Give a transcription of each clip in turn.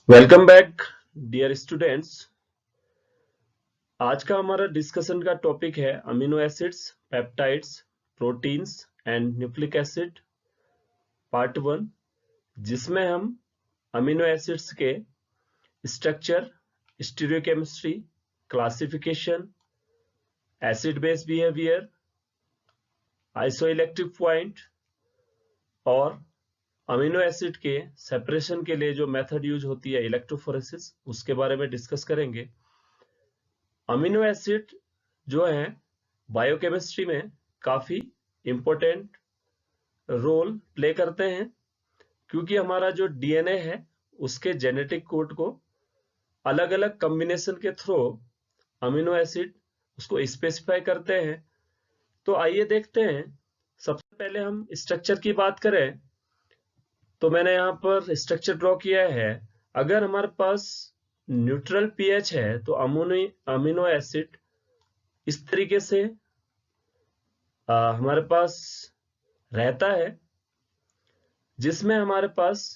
Welcome back dear students. आज का हमारा डिस्कशन का टॉपिक है amino acids, peptides, proteins and nucleic acid part 1, जिसमें हम अमीनो एसिड्स के structure, stereochemistry, classification, acid base behaviour, isoelectric point और अमीनो एसिड के सेपरेशन के लिए जो मेथड यूज होती है इलेक्ट्रोफोरेसिस, उसके बारे में डिस्कस करेंगे। अमीनो एसिड जो है बायोकेमिस्ट्री में काफी इंपॉर्टेंट रोल प्ले करते हैं, क्योंकि हमारा जो डीएनए है उसके जेनेटिक कोड को अलग अलग कॉम्बिनेशन के थ्रू अमीनो एसिड उसको स्पेसिफाई करते हैं। तो आइए देखते हैं। सबसे पहले हम स्ट्रक्चर की बात करें तो मैंने यहाँ पर स्ट्रक्चर ड्रॉ किया है। अगर हमारे पास न्यूट्रल पीएच है तो अमीनो एसिड इस तरीके से हमारे पास रहता है, जिसमें हमारे पास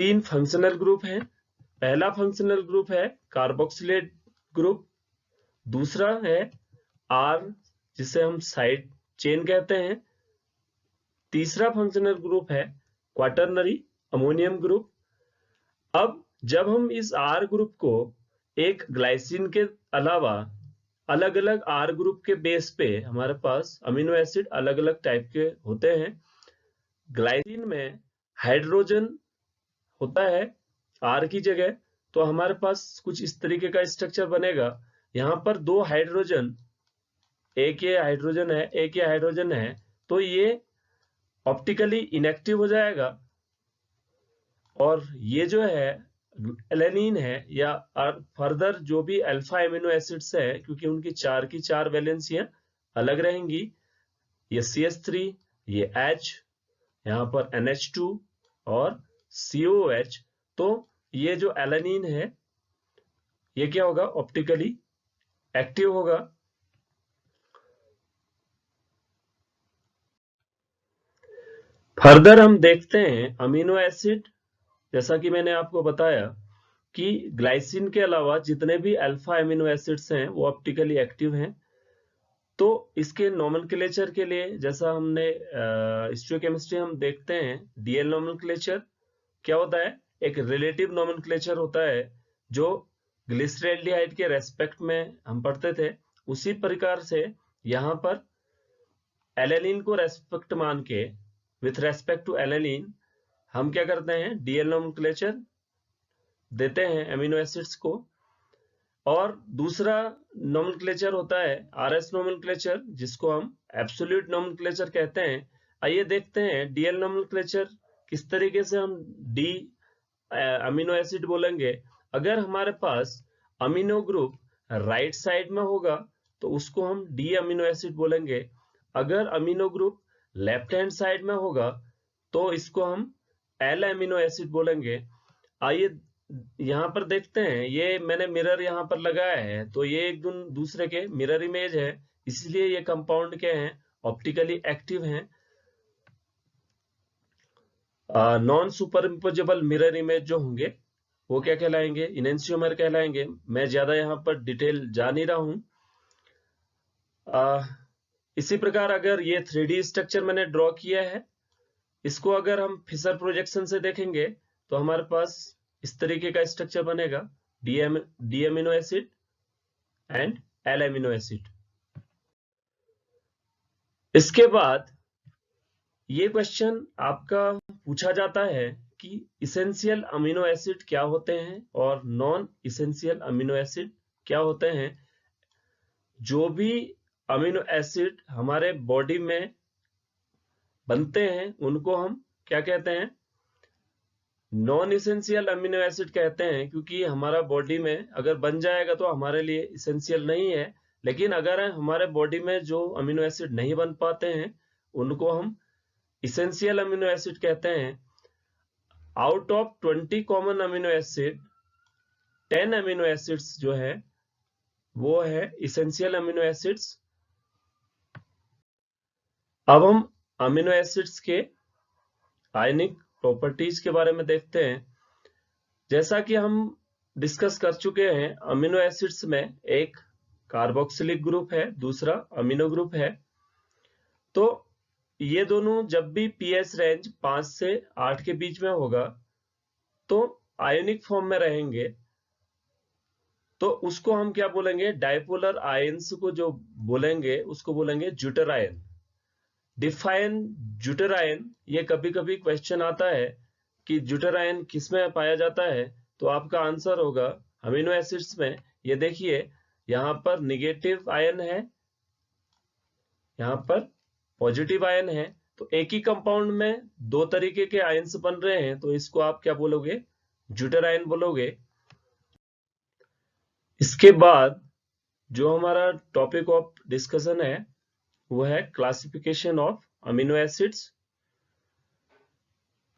3 फंक्शनल ग्रुप हैं। पहला फंक्शनल ग्रुप है कार्बोक्सिलेट ग्रुप, दूसरा है आर जिसे हम साइड चेन कहते हैं, तीसरा फंक्शनल ग्रुप है क्वाटरनरी अमोनियम ग्रुप। अब जब हम इस आर ग्रुप को एक ग्लाइसिन के अलावा अलग अलग आर ग्रुप के बेस पे हमारे पास अमीनो एसिड अलग अलग टाइप के होते हैं। ग्लाइसिन में हाइड्रोजन होता है आर की जगह, तो हमारे पास कुछ इस तरीके का स्ट्रक्चर बनेगा। यहाँ पर 2 हाइड्रोजन, एक ये हाइड्रोजन है एक ये हाइड्रोजन है, तो ये ऑप्टिकली इनएक्टिव हो जाएगा। और ये जो है एलेनिन है या फर्दर जो भी अल्फा एमिनो एसिड्स है, क्योंकि उनकी 4 की 4 वैलेंसियां अलग रहेंगी। ये CH3, ये H, यहाँ पर NH2 और COH। तो ये जो एलेनिन है ये क्या होगा, ऑप्टिकली एक्टिव होगा। फर्दर हम देखते हैं अमीनो एसिड, जैसा कि मैंने आपको बताया कि ग्लाइसिन के अलावा जितने भी अल्फा एमिनो एसिड्स हैं वो ऑप्टिकली एक्टिव हैं। तो इसके नोमेनक्लेचर के लिए, जैसा हमने हिस्टोकेमिस्ट्री हम देखते हैं डीएल नोमेनक्लेचर क्या होता है, एक रिलेटिव नोमेनक्लेचर होता है जो ग्लिसरैल्डिहाइड के रेस्पेक्ट में हम पढ़ते थे। उसी प्रकार से यहाँ पर एलेनिन को रेस्पेक्ट मान के, विथ रेस्पेक्ट टू एलेनिन, हम क्या करते हैं डीएल नोमेनक्लेचर देते हैं एमिनो एसिड्स को। और दूसरा नोमेनक्लेचर होता है आरएस नोमेनक्लेचर, जिसको हम एब्सोल्यूट नोमेनक्लेचर कहते हैं। आइए देखते हैं डीएल नोमेनक्लेचर किस तरीके से हम डी अमीनो एसिड बोलेंगे। अगर हमारे पास अमीनो ग्रुप राइट साइड में होगा तो उसको हम डी अमीनो एसिड बोलेंगे। अगर amino group left hand side में होगा तो इसको हम एल अमीनो एसिड बोलेंगे। आइए यहाँ पर देखते हैं, ये मैंने मिरर यहाँ पर लगाया है, तो ये एक दूसरे के मिरर इमेज है, इसलिए ये कंपाउंड क्या हैं, ऑप्टिकली एक्टिव हैं। नॉन सुपरइम्पोजेबल मिरर इमेज जो होंगे वो क्या कहलाएंगे, इनेंशियोमर कहलाएंगे। मैं ज्यादा यहाँ पर डिटेल जा नहीं रहा हूं। इसी प्रकार अगर ये 3D स्ट्रक्चर मैंने ड्रॉ किया है, इसको अगर हम फिशर प्रोजेक्शन से देखेंगे तो हमारे पास इस तरीके का स्ट्रक्चर बनेगा, D amino acid and L amino acid. इसके बाद ये क्वेश्चन आपका पूछा जाता है कि इसेंशियल अमीनो एसिड क्या होते हैं और नॉन इसेंशियल अमीनो एसिड क्या होते हैं। जो भी अमीनो एसिड हमारे बॉडी में बनते हैं उनको हम क्या कहते हैं, नॉन इसेंशियल अमीनो एसिड कहते हैं, क्योंकि हमारा बॉडी में अगर बन जाएगा तो हमारे लिए इसेंशियल नहीं है। लेकिन अगर हमारे बॉडी में जो अमीनो एसिड नहीं बन पाते हैं उनको हम इसेंशियल अमीनो एसिड कहते हैं। Out of 20 common amino acid 10 amino acids जो है वो है इसेंशियल अमीनो एसिड्स। अब हम अमीनो एसिड्स के आयनिक प्रॉपर्टीज के बारे में देखते हैं। जैसा कि हम डिस्कस कर चुके हैं, अमीनो एसिड्स में एक कार्बोक्सिलिक ग्रुप है, दूसरा अमीनो ग्रुप है। तो ये दोनों जब भी पीएच रेंज 5 से 8 के बीच में होगा तो आयोनिक फॉर्म में रहेंगे। तो उसको हम क्या बोलेंगे, डाइपोलर आयंस को जो बोलेंगे उसको बोलेंगे zwitter ion. Define zwitter ion, ये कभी कभी क्वेश्चन आता है कि ज्यूटर आयन किसमें पाया जाता है, तो आपका आंसर होगा अमीनो एसिड्स में। ये देखिए यहां पर निगेटिव आयन है, यहां पर पॉजिटिव आयन है। तो एक ही कंपाउंड में दो तरीके के आयन्स बन रहे हैं, तो इसको आप क्या बोलोगे, ज्यूटर आयन बोलोगे। इसके बाद जो हमारा टॉपिक ऑफ डिस्कशन है वो है classification of amino acids.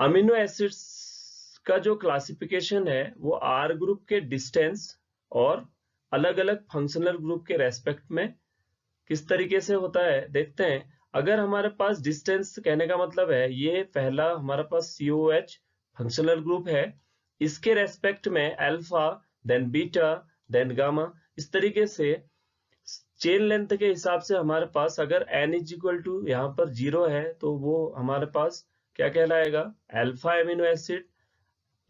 Amino acids का जो क्लासिफिकेशन है वो आर ग्रुप के डिस्टेंस और अलग अलग फंक्शनल ग्रुप के रेस्पेक्ट में किस तरीके से होता है देखते हैं। अगर हमारे पास डिस्टेंस, कहने का मतलब है ये पहला हमारे पास COH फंक्शनल ग्रुप है, इसके रेस्पेक्ट में alpha, then beta, then gamma, इस तरीके से चेन लेंथ के हिसाब से हमारे पास अगर n इज इक्वल टू यहाँ पर 0 है तो वो हमारे पास क्या कहलाएगा, alpha amino acid.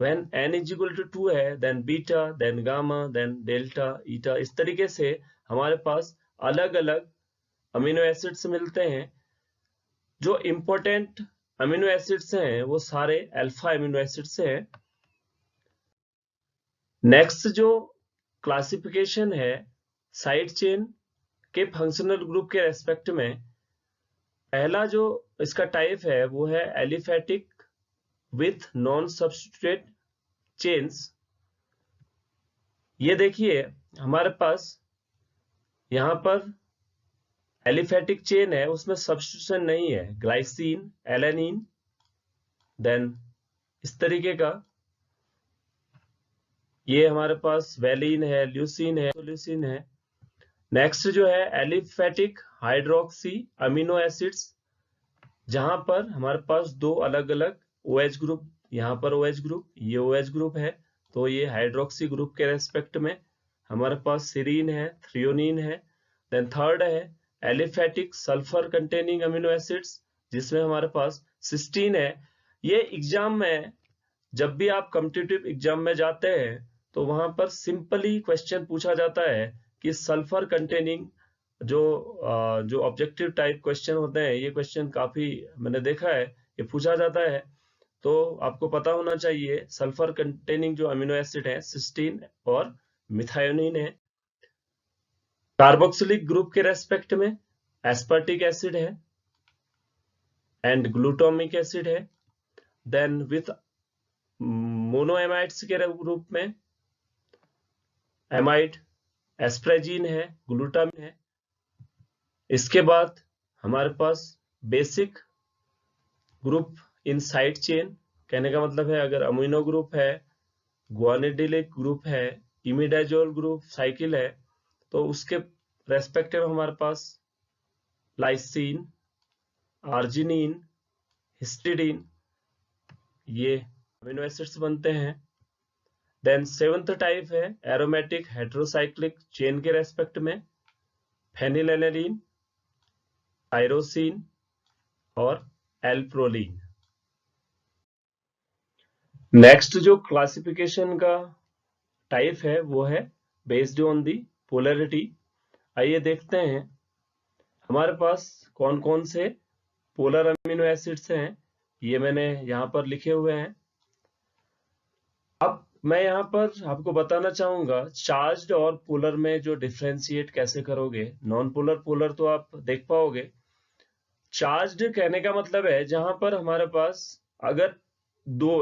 When n is equal to 2 है then beta, then gamma, then delta, eta, इस तरीके से हमारे पास अलग अलग अमीनो एसिड्स मिलते हैं। जो इंपॉर्टेंट अमीनो एसिड्स हैं वो सारे अल्फा अमीनो एसिड्स हैं। नेक्स्ट जो क्लासिफिकेशन है साइड चेन के फंक्शनल ग्रुप के रेस्पेक्ट में, पहला जो इसका टाइप है वो है aliphatic with non substituted chains. ये देखिए हमारे पास यहां पर एलिफेटिक चेन है, उसमें सब्स्टिट्यूशन नहीं है, ग्लाइसिन, एलेनिन, देन इस तरीके का ये हमारे पास वेलिन है, ल्यूसीन है, ल्यूसीन है। नेक्स्ट जो है एलिफेटिक हाइड्रोक्सी अमीनो एसिड्स, जहां पर हमारे पास दो अलग अलग OH ग्रुप, यहाँ पर OH ग्रुप, ये OH ग्रुप है, तो ये हाइड्रोक्सी ग्रुप के रेस्पेक्ट में हमारे पास सीरीन है, थ्रियोनिन है। देन थर्ड है aliphatic sulphur containing amino acids, जिसमें हमारे पास सिस्टीन है। ये एग्जाम में जब भी आप कॉम्पिटिटिव एग्जाम में जाते हैं तो वहां पर सिंपली क्वेश्चन पूछा जाता है कि सल्फर कंटेनिंग जो ऑब्जेक्टिव टाइप क्वेश्चन होते हैं, ये क्वेश्चन काफी मैंने देखा है, ये पूछा जाता है। तो आपको पता होना चाहिए सल्फर कंटेनिंग जो अमीनो एसिड है सिस्टीन और मिथायोनिन है। कार्बोक्सिलिक ग्रुप के रेस्पेक्ट में एस्पर्टिक एसिड है एंड ग्लूटामिक एसिड है। देन विथ मोनोएमाइड्स के ग्रुप में एमाइड, एस्प्रेजिन है, ग्लूटामिन है। इसके बाद हमारे पास basic group in side chain, कहने का मतलब है अगर अमीनो ग्रुप है, ग्वानिडिलिक ग्रुप है, इमिडाजोल ग्रुप साइकिल है, तो उसके रेस्पेक्टिव हमारे पास लाइसिन, आर्जिनिन, हिस्टिडीन, ये अमीनो एसिड्स बनते हैं। देन सेवंथ टाइप है एरोमेटिक हेटेरोसाइक्लिक चेन के रेस्पेक्ट में फेनिलैलनिन, टायरोसिन और एल्प्रोलिन। नेक्स्ट जो क्लासिफिकेशन का टाइप है वो है बेस्ड ऑन दी पोलैरिटी। आइए देखते हैं हमारे पास कौन कौन से पोलर अमीनो एसिड्स हैं, ये मैंने यहां पर लिखे हुए हैं। अब मैं यहाँ पर आपको बताना चाहूंगा चार्ज्ड और पोलर में जो डिफरेंशिएट कैसे करोगे। नॉन पोलर, पोलर तो आप देख पाओगे। चार्ज्ड कहने का मतलब है जहां पर हमारे पास अगर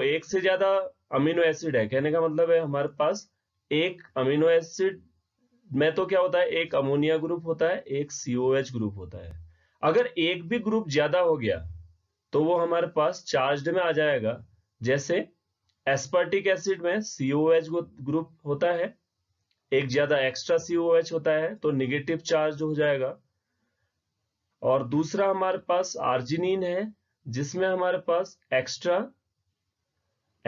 एक से ज्यादा अमीनो एसिड है, कहने का मतलब है हमारे पास एक अमीनो एसिड में तो क्या होता है, एक अमोनिया ग्रुप होता है, एक COH ग्रुप होता है। अगर एक भी ग्रुप ज्यादा हो गया तो वो हमारे पास चार्ज्ड में आ जाएगा। जैसे एस्पर्टिक एसिड में COH ग्रुप होता है, एक ज्यादा एक्स्ट्रा COH होता है तो निगेटिव चार्ज हो जाएगा। और दूसरा हमारे पास आर्जिनिन है जिसमें हमारे पास एक्स्ट्रा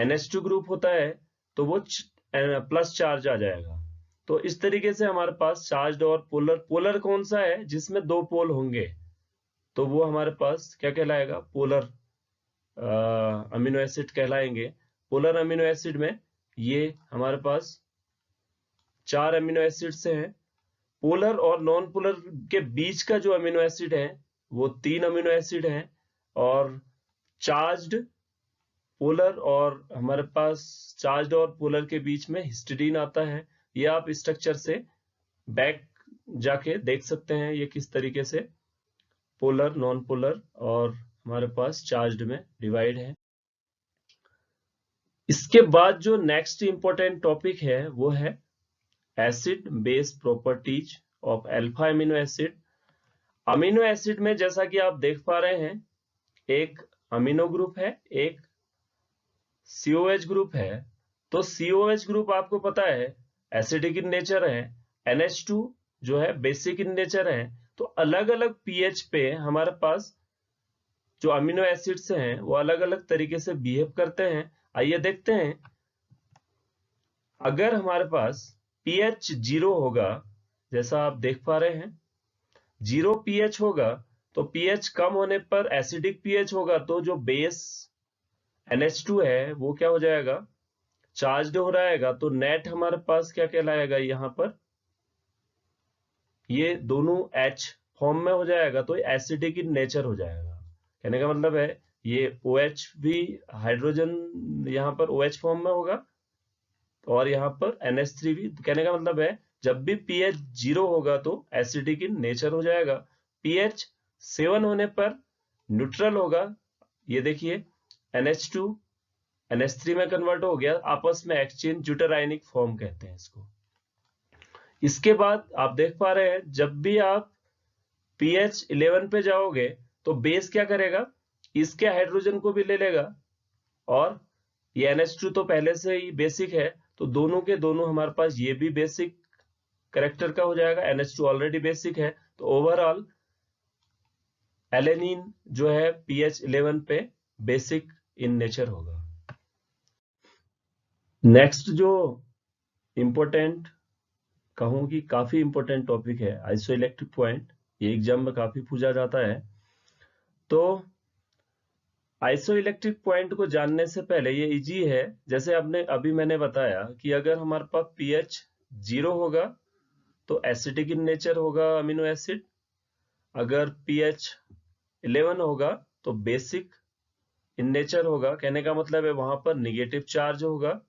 NH2 ग्रुप होता है तो वो प्लस चार्ज आ जाएगा। तो इस तरीके से हमारे पास चार्ज और पोलर कौन सा है जिसमें दो पोल होंगे, तो वो हमारे पास क्या कहलाएगा, पोलर अमीनो एसिड कहलाएंगे। पोलर अमीनो एसिड में ये हमारे पास 4 अमीनो एसिड से हैं। पोलर और नॉन पोलर के बीच का जो अमीनो एसिड है वो 3 अमीनो एसिड हैं, और चार्ज्ड पोलर और हमारे पास चार्ज्ड और पोलर के बीच में हिस्टिडीन आता है। ये आप स्ट्रक्चर से बैक जाके देख सकते हैं ये किस तरीके से पोलर, नॉन पोलर और हमारे पास चार्ज्ड में डिवाइड है। इसके बाद जो नेक्स्ट इंपॉर्टेंट टॉपिक है वो है acid base properties of alpha amino acid. Amino acid में जैसा कि आप देख पा रहे हैं, एक अमीनो ग्रुप है, एक COH ग्रुप है। तो COH ग्रुप आपको पता है एसिडिक इन नेचर है, NH2 जो है बेसिक इन नेचर है। तो अलग अलग pH पे हमारे पास जो अमीनो एसिड्स हैं वो अलग अलग तरीके से बिहेव करते हैं। आइए देखते हैं। अगर हमारे पास pH 0 होगा, जैसा आप देख पा रहे हैं 0 pH होगा, तो pH कम होने पर एसिडिक pH होगा, तो जो बेस NH2 है वो क्या हो जाएगा, चार्ज्ड हो रहेगा। तो नेट हमारे पास क्या कहलाएगा, यहाँ पर ये दोनों H फॉर्म में हो जाएगा, तो एसिडिक इन नेचर हो जाएगा। कहने का मतलब है ये OH भी हाइड्रोजन यहाँ पर OH फॉर्म में होगा, और यहाँ पर NH3 भी। कहने का मतलब है जब भी pH 0 होगा तो एसिडिक इन नेचर हो जाएगा। pH 7 होने पर न्यूट्रल होगा। ये देखिए NH2 NH3 में कन्वर्ट हो गया, आपस में एक्सचेंज, ज्यूटेराइनिक फॉर्म कहते हैं इसको। इसके बाद आप देख पा रहे हैं जब भी आप pH 11 पे जाओगे तो बेस क्या करेगा, इसके हाइड्रोजन को भी ले लेगा, और ये NH2 तो पहले से ही बेसिक है, तो दोनों के दोनों हमारे पास ये भी बेसिक कैरेक्टर का हो जाएगा। NH2 ऑलरेडी बेसिक है, तो ओवरऑल एलेनिन जो है pH 11 पे बेसिक इन नेचर होगा। नेक्स्ट जो इंपॉर्टेंट कहूं कि काफी इंपॉर्टेंट टॉपिक है आइसोइलेक्ट्रिक पॉइंट। ये एग्जाम में काफी पूछा जाता है। तो आइसोइलेक्ट्रिक पॉइंट को जानने से पहले ये इजी है, जैसे अभी मैंने बताया कि अगर हमारे पास pH 0 होगा तो एसिडिक इन नेचर होगा अमीनो एसिड। अगर pH 11 होगा तो बेसिक इन नेचर होगा। कहने का मतलब है वहां पर निगेटिव चार्ज होगा,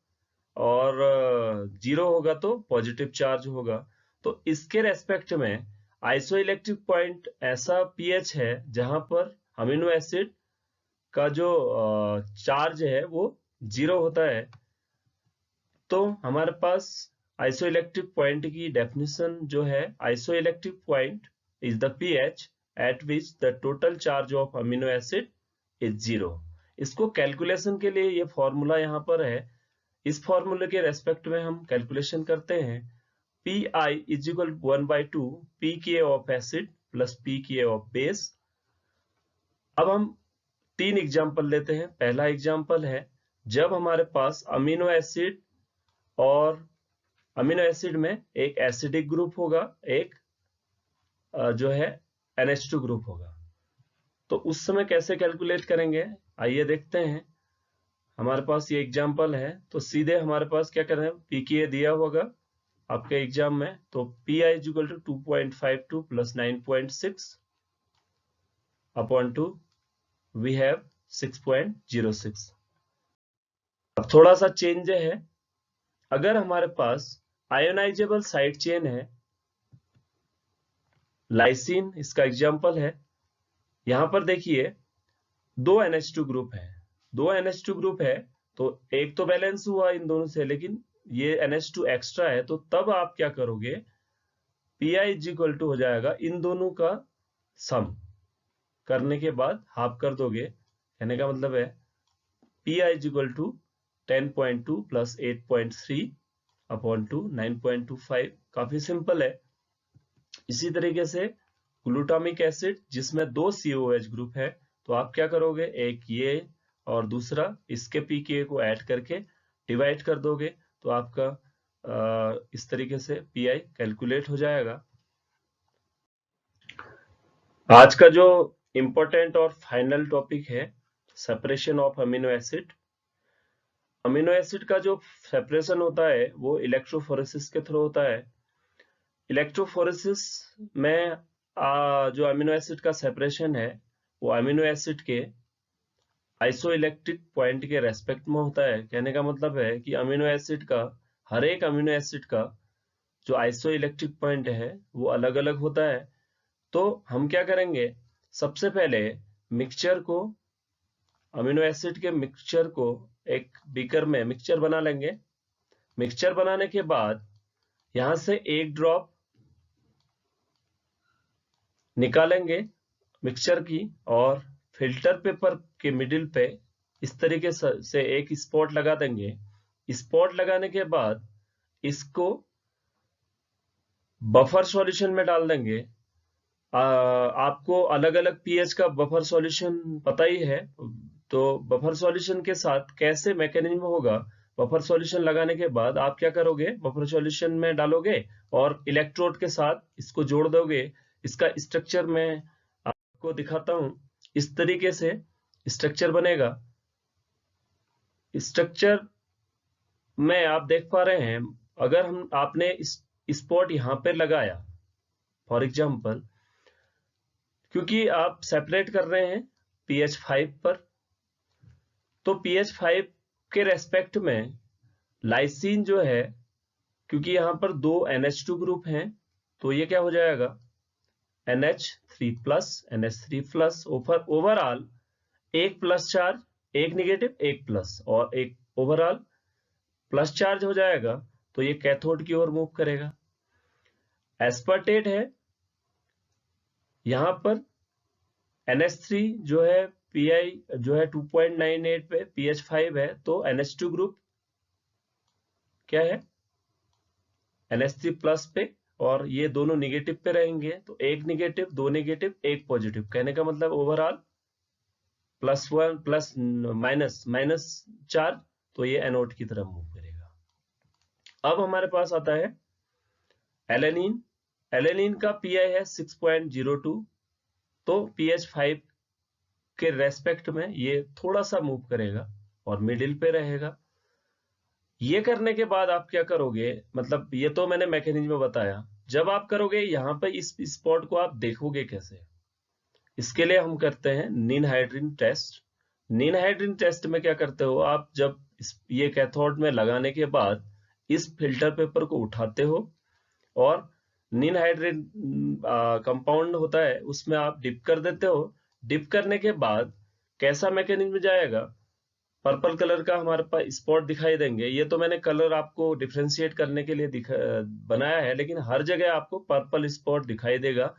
और 0 होगा तो पॉजिटिव चार्ज होगा। तो इसके रेस्पेक्ट में आइसोइलेक्ट्रिक पॉइंट ऐसा pH है जहां पर अमीनो एसिड का जो चार्ज है वो 0 होता है। तो हमारे पास आइसोइलेक्ट्रिक पॉइंट की डेफिनेशन जो है, isoelectric point is the pH eight which the total charge of amino acid is 0। इसको कैलकुलेशन के लिए ये फॉर्मूला यहाँ पर है। इस फॉर्मूले के रेस्पेक्ट में हम कैलकुलेशन करते हैं। Pi is equal 1/2 pKa of acid plus pKa of base. अब हम 3 एग्जाम्पल लेते हैं। पहला एग्जाम्पल है जब हमारे पास अमीनो एसिड और अमीनो एसिड में एक एसिडिक ग्रुप होगा, एक जो है NH2 ग्रुप होगा। तो उस समय कैसे कैलकुलेट करेंगे, आइए देखते हैं। हमारे पास ये एग्जाम्पल है, तो सीधे हमारे पास क्या कर रहे हैं, pKa दिया होगा आपके एग्जाम में। तो Pi is equal to 2.52 plus 9.6 upon 2 we have 6.06। अब थोड़ा सा चेंज है, अगर हमारे पास आयोनाइजेबल साइड चेन है, लाइसिन इसका एग्जाम्पल है। यहां पर देखिए 2 NH2 ग्रुप है, 2 NH2 ग्रुप है, तो एक तो बैलेंस हुआ इन दोनों से, लेकिन ये NH2 एक्स्ट्रा है। तो तब आप क्या करोगे, Pi इज इक्वल टू हो जाएगा इन दोनों का सम करने के बाद हाफ कर दोगे। कहने का मतलब है Pi is equal to 10.2 plus 8.3 upon 2 9.25। काफी सिंपल है। इसी तरीके से ग्लूटामिक एसिड जिसमें 2 COH ग्रुप है, तो आप क्या करोगे, एक ये और दूसरा इसके pKa को ऐड करके डिवाइड कर दोगे तो आपका इस तरीके से पीआई कैलकुलेट हो जाएगा। आज का जो इंपॉर्टेंट और फाइनल टॉपिक है separation of amino acid. Amino acid का जो सेपरेशन होता है वो इलेक्ट्रोफोरेसिस के थ्रू होता है। इलेक्ट्रोफोरेसिस में जो अमीनो एसिड का सेपरेशन है वो अमीनो एसिड के आइसोइलेक्ट्रिक पॉइंट के रेस्पेक्ट में होता है। कहने का मतलब है कि अमीनो एसिड का हर एक अमीनो एसिड का जो आइसोइलेक्ट्रिक पॉइंट है वो अलग अलग होता है। तो हम क्या करेंगे, सबसे पहले मिक्सचर को, अमीनो एसिड के मिक्सचर को एक बीकर में मिक्सचर बना लेंगे। मिक्सचर बनाने के बाद यहां से एक ड्रॉप निकालेंगे मिक्सचर की और फिल्टर पेपर के मिडिल पे इस तरीके से एक स्पॉट लगा देंगे। स्पॉट लगाने के बाद इसको बफर सॉल्यूशन में डाल देंगे। आपको अलग अलग पीएच का बफर सॉल्यूशन पता ही है, तो बफर सॉल्यूशन के साथ कैसे मैकेनिज्म होगा। बफर सॉल्यूशन लगाने के बाद आप क्या करोगे, बफर सॉल्यूशन में डालोगे और इलेक्ट्रोड के साथ इसको जोड़ दोगे। इसका स्ट्रक्चर मैं आपको दिखाता हूं, इस तरीके से स्ट्रक्चर बनेगा। स्ट्रक्चर में आप देख पा रहे हैं, अगर आपने स्पॉट यहां पर लगाया फॉर एग्जाम्पल, क्योंकि आप सेपरेट कर रहे हैं pH 5 पर, तो pH 5 के रेस्पेक्ट में लाइसिन जो है, क्योंकि यहां पर दो NH2 ग्रुप हैं, तो ये क्या हो जाएगा NH3+, ओवरऑल एक प्लस चार्ज, एक निगेटिव, एक प्लस और एक ओवरऑल प्लस चार्ज हो जाएगा। तो ये कैथोड की ओर मूव करेगा। एस्पर्टेट है, यहां पर NH3 जो है पीआई जो है 2.98 पे, pH 5 है, तो NH2 ग्रुप क्या है NH3 प्लस पे और ये दोनों निगेटिव पे रहेंगे। तो एक निगेटिव, दो निगेटिव, एक पॉजिटिव, कहने का मतलब ओवरऑल +1 प्लस माइनस चार्ज, तो ये एनोड की तरफ मूव करेगा। अब हमारे पास आता है एलेनिन। एलेनिन का पीआई है 6.02, तो pH 5 के रेस्पेक्ट में ये थोड़ा सा मूव करेगा और मिडिल पे रहेगा। ये करने के बाद आप क्या करोगे, मतलब ये तो मैंने मैकेनिज्म बताया। जब आप करोगे यहां पे इस स्पॉट को आप देखोगे कैसे, इसके लिए हम करते हैं निनहाइड्रिन टेस्ट। निनहाइड्रिन टेस्ट में क्या करते हो आप, जब ये कैथोड में लगाने के बाद इस फिल्टर पेपर को उठाते हो और निनहाइड्रिन कंपाउंड होता है उसमें आप डिप कर देते हो। डिप करने के बाद कैसा मैकेनिज्म जाएगा, पर्पल कलर का हमारे पास स्पॉट दिखाई देंगे। ये तो मैंने कलर आपको डिफरेंशिएट करने के लिए बनाया है, लेकिन हर जगह आपको पर्पल स्पॉट दिखाई देगा।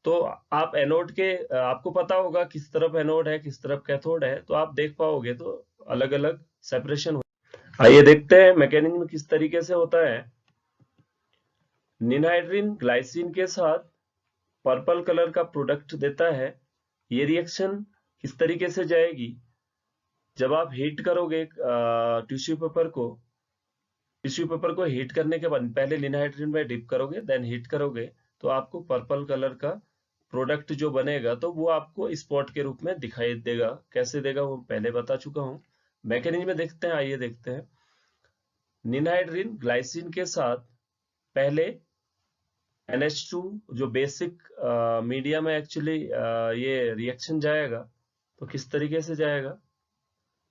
तो आप एनोड के, आपको पता होगा किस तरफ एनोड है किस तरफ कैथोड है, तो आप देख पाओगे, तो अलग अलग सेपरेशन हो। आइए देखते हैं मैकेनिज्म किस तरीके से होता है। निनहाइड्रिन ग्लाइसिन के साथ पर्पल कलर का प्रोडक्ट देता है। ये रिएक्शन किस तरीके से जाएगी, जब आप हीट करोगे टिश्यू पेपर को हीट करने के बाद पहले निनहाइड्रिन में डिप करोगे, देन हीट करोगे, तो आपको पर्पल कलर का प्रोडक्ट जो बनेगा, तो वो आपको स्पॉट के रूप में दिखाई देगा। कैसे देगा वो पहले बता चुका हूं। मैकेनिज्म में देखते हैं, आइए देखते हैं। निनहाइड्रिन ग्लाइसिन के साथ पहले NH2 जो बेसिक मीडिया में एक्चुअली ये रिएक्शन जाएगा, तो किस तरीके से जाएगा,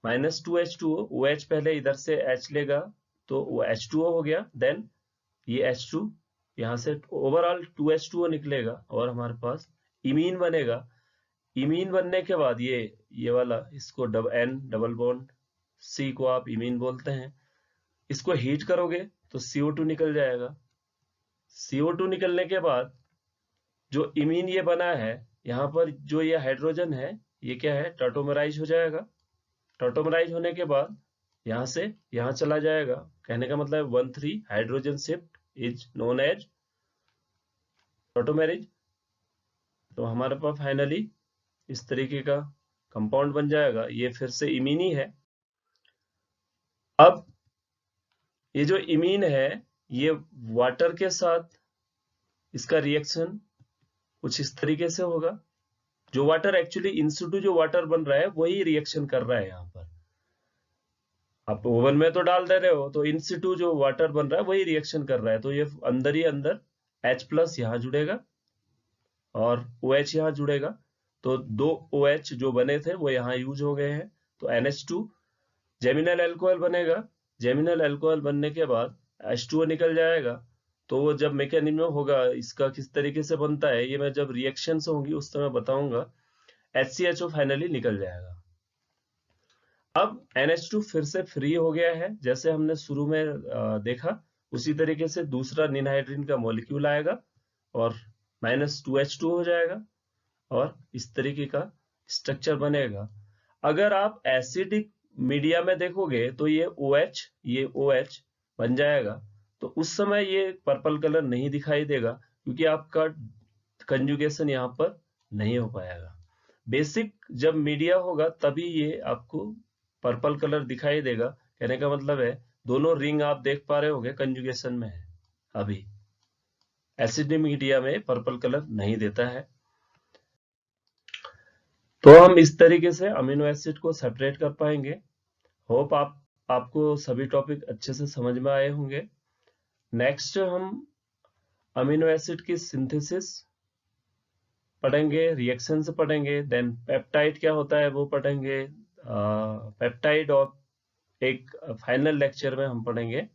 -2H2O, OH पहले इधर से H लेगा तो वो H2O हो गया, देन ये H2 यहां से ओवरऑल 2H2O निकलेगा और हमारे पास इमीन बनेगा। इमीन बनने के बाद ये वाला, इसको N डबल बॉन्ड C को आप इमीन बोलते हैं। इसको हीट करोगे तो CO2 निकल जाएगा। CO2 निकलने के बाद जो इमीन ये बना है, यहाँ पर जो ये हाइड्रोजन है, ये क्या है, टॉटोमराइज हो जाएगा। टॉटोमराइज होने के बाद यहां से यहां चला जाएगा। कहने का मतलब 1,3 hydrogen shift is known as tautomerism. तो हमारे पास फाइनली इस तरीके का कंपाउंड बन जाएगा। ये फिर से इमीन ही है। अब ये जो इमीन है, ये वाटर के साथ इसका रिएक्शन कुछ इस तरीके से होगा। जो वाटर एक्चुअली इंसिटू जो वाटर बन रहा है वही रिएक्शन कर रहा है। यहाँ पर आप ओवन में तो डाल दे रहे हो, तो इंसिटू जो वाटर बन रहा है वही रिएक्शन कर रहा है। तो ये अंदर ही अंदर H+ यहाँ जुड़ेगा और OH यहाँ जुड़ेगा। तो 2 OH जो बने थे वो यहाँ यूज हो गए हैं। तो NH2 जेमिनल अल्कोहल बनेगा। जेमिनल अल्कोहल बनने के बाद H2O निकल जाएगा। तो वो जब मैकेनिज्म होगा इसका किस तरीके से बनता है, ये मैं जब रिएक्शन होंगी उस समय बताऊंगा। HCHO फाइनली निकल जाएगा। अब NH2 फिर से फ्री हो गया है, जैसे हमने शुरू में देखा उसी तरीके से दूसरा निनहाइड्रीन का मॉलिक्यूल आएगा और -2H2 हो जाएगा और इस तरीके का स्ट्रक्चर बनेगा। अगर आप एसिडिक मीडिया में देखोगे तो ये OH बन जाएगा। तो उस समय ये पर्पल कलर नहीं दिखाई देगा क्योंकि आपका कंजुगेशन यहाँ पर नहीं हो पाएगा। बेसिक जब मीडिया होगा तभी ये आपको पर्पल कलर दिखाई देगा। कहने का मतलब है दोनों रिंग आप देख पा रहे होंगे कंजुगेशन में है। अभी एसिडिक मीडिया में पर्पल कलर नहीं देता है। तो हम इस तरीके से अमीनो एसिड को सेपरेट कर पाएंगे। होप आपको सभी टॉपिक अच्छे से समझ में आए होंगे। नेक्स्ट हम अमीनो एसिड की सिंथेसिस पढ़ेंगे, रिएक्शंस पढ़ेंगे, देन पेप्टाइड क्या होता है वो पढ़ेंगे। पेप्टाइड और एक फाइनल लेक्चर में हम पढ़ेंगे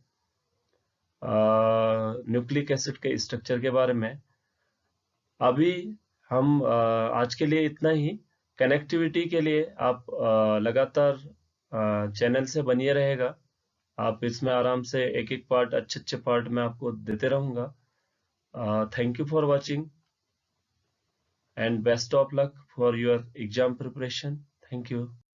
न्यूक्लिक एसिड के स्ट्रक्चर के बारे में। अभी हम आज के लिए इतना ही। कनेक्टिविटी के लिए आप लगातार चैनल से बनिए रहेगा। आप इसमें आराम से एक एक पार्ट, अच्छे पार्ट मैं आपको देते रहूंगा। Thank you for watching and best of luck for your exam preparation. Thank you.